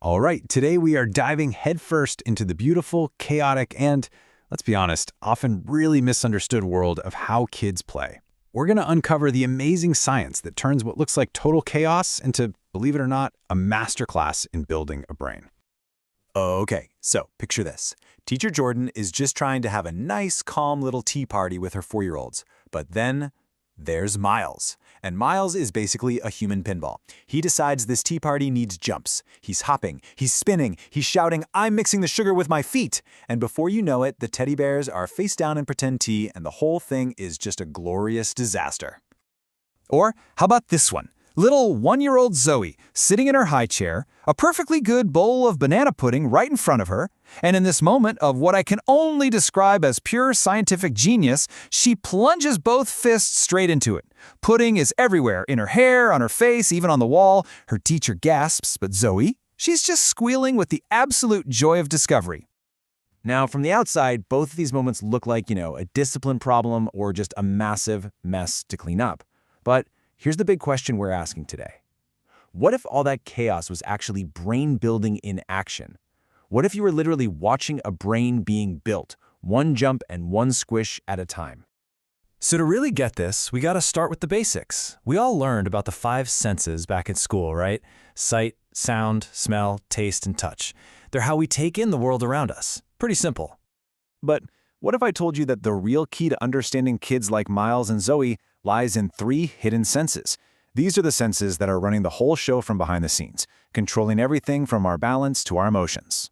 All right, today we are diving headfirst into the beautiful, chaotic, and, let's be honest, often really misunderstood world of how kids play. We're going to uncover the amazing science that turns what looks like total chaos into, believe it or not, a masterclass in building a brain. Okay, so picture this. Teacher Jordan is just trying to have a nice, calm little tea party with her 4-year-olds. But then there's Miles. And Miles is basically a human pinball. He decides this tea party needs jumps. He's hopping, he's spinning, he's shouting, "I'm mixing the sugar with my feet!" And before you know it, the teddy bears are face down in pretend tea, and the whole thing is just a glorious disaster. Or how about this one? Little 1-year-old Zoe, sitting in her high chair, a perfectly good bowl of banana pudding right in front of her, and in this moment of what I can only describe as pure scientific genius, she plunges both fists straight into it. Pudding is everywhere, in her hair, on her face, even on the wall. Her teacher gasps, but Zoe, she's just squealing with the absolute joy of discovery. Now, from the outside, both of these moments look like, a discipline problem or just a massive mess to clean up. But here's the big question we're asking today. What if all that chaos was actually brain building in action? What if you were literally watching a brain being built, one jump and one squish at a time? So to really get this, we got to start with the basics. We all learned about the 5 senses back at school, right? Sight, sound, smell, taste, and touch. They're how we take in the world around us. Pretty simple. But what if I told you that the real key to understanding kids like Miles and Zoe lies in 3 hidden senses? These are the senses that are running the whole show from behind the scenes, controlling everything from our balance to our emotions.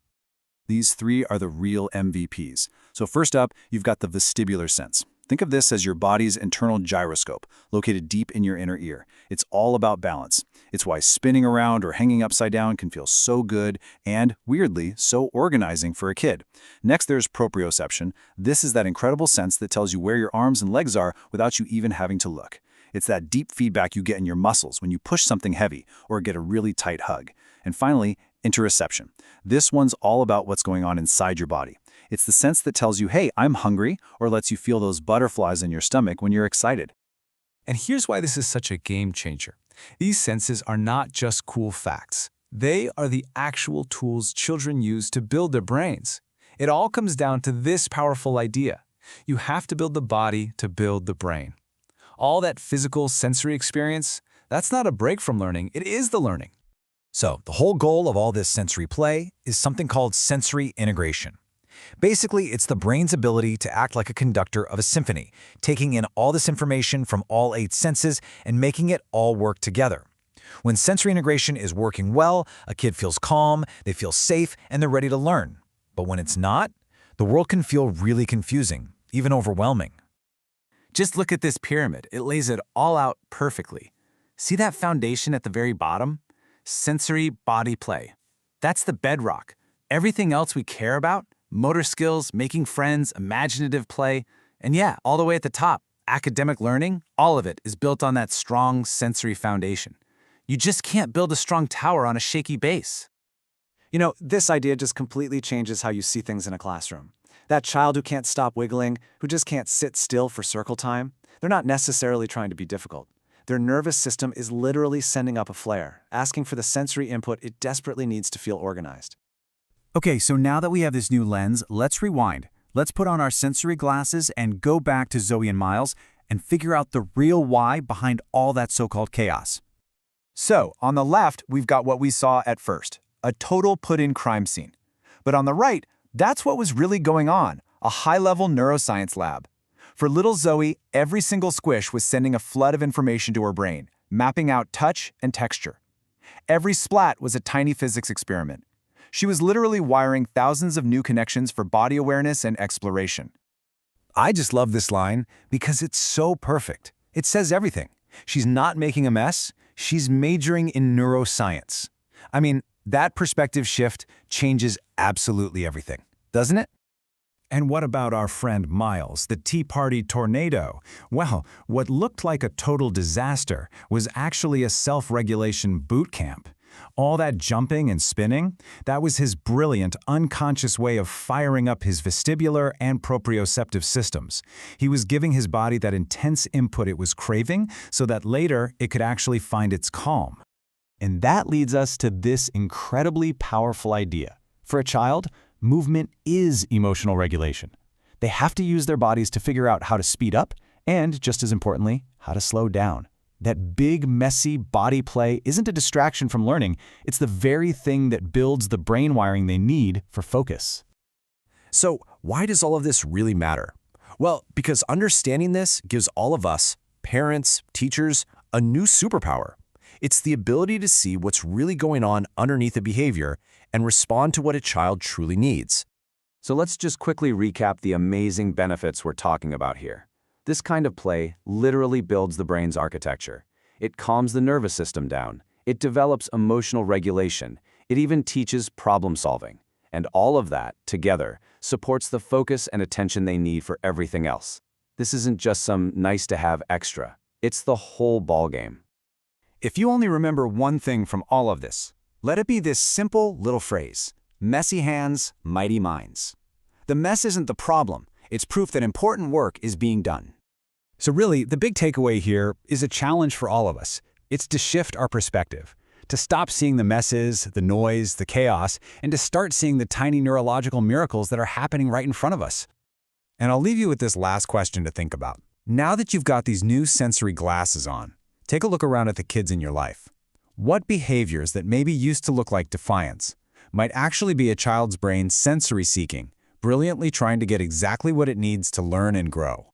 These 3 are the real MVPs. So first up, you've got the vestibular sense. Think of this as your body's internal gyroscope, located deep in your inner ear. It's all about balance. It's why spinning around or hanging upside down can feel so good and, weirdly, so organizing for a kid. Next, there's proprioception. This is that incredible sense that tells you where your arms and legs are without you even having to look. It's that deep feedback you get in your muscles when you push something heavy or get a really tight hug. And finally, interoception. This one's all about what's going on inside your body. It's the sense that tells you, hey, I'm hungry, or lets you feel those butterflies in your stomach when you're excited. And here's why this is such a game changer. These senses are not just cool facts. They are the actual tools children use to build their brains. It all comes down to this powerful idea. You have to build the body to build the brain. All that physical sensory experience, that's not a break from learning, it is the learning. So, the whole goal of all this sensory play is something called sensory integration. Basically, it's the brain's ability to act like a conductor of a symphony, taking in all this information from all 8 senses and making it all work together. When sensory integration is working well, a kid feels calm, they feel safe, and they're ready to learn. But when it's not, the world can feel really confusing, even overwhelming. Just look at this pyramid. It lays it all out perfectly. See that foundation at the very bottom? Sensory body play. That's the bedrock. Everything else we care about, motor skills, making friends, imaginative play, and yeah, all the way at the top, academic learning, all of it is built on that strong sensory foundation. You just can't build a strong tower on a shaky base. This idea just completely changes how you see things in a classroom. That child who can't stop wiggling, who just can't sit still for circle time, they're not necessarily trying to be difficult. Their nervous system is literally sending up a flare, asking for the sensory input it desperately needs to feel organized. Okay, so now that we have this new lens, let's rewind. Let's put on our sensory glasses and go back to Zoe and Miles and figure out the real why behind all that so-called chaos. So, on the left, we've got what we saw at first, a total put-in crime scene. But on the right, that's what was really going on, a high-level neuroscience lab. For little Zoe, every single squish was sending a flood of information to her brain, mapping out touch and texture. Every splat was a tiny physics experiment. She was literally wiring thousands of new connections for body awareness and exploration. I just love this line because it's so perfect. It says everything. She's not making a mess, she's majoring in neuroscience. I mean, that perspective shift changes absolutely everything, doesn't it? And what about our friend Miles, the Tea Party tornado? Well, what looked like a total disaster was actually a self-regulation boot camp. All that jumping and spinning, that was his brilliant, unconscious way of firing up his vestibular and proprioceptive systems. He was giving his body that intense input it was craving so that later it could actually find its calm. And that leads us to this incredibly powerful idea. For a child, movement is emotional regulation. They have to use their bodies to figure out how to speed up and, just as importantly, how to slow down. That big, messy body play isn't a distraction from learning. It's the very thing that builds the brain wiring they need for focus. So, why does all of this really matter? Well, because understanding this gives all of us, parents, teachers, a new superpower. It's the ability to see what's really going on underneath a behavior and respond to what a child truly needs. So let's just quickly recap the amazing benefits we're talking about here. This kind of play literally builds the brain's architecture. It calms the nervous system down. It develops emotional regulation. It even teaches problem solving. And all of that, together, supports the focus and attention they need for everything else. This isn't just some nice-to-have extra. It's the whole ballgame. If you only remember one thing from all of this, let it be this simple little phrase: messy hands, mighty minds. The mess isn't the problem. It's proof that important work is being done. So really, the big takeaway here is a challenge for all of us. It's to shift our perspective, to stop seeing the messes, the noise, the chaos, and to start seeing the tiny neurological miracles that are happening right in front of us. And I'll leave you with this last question to think about. Now that you've got these new sensory glasses on, take a look around at the kids in your life. What behaviors that maybe used to look like defiance might actually be a child's brain sensory seeking, brilliantly trying to get exactly what it needs to learn and grow?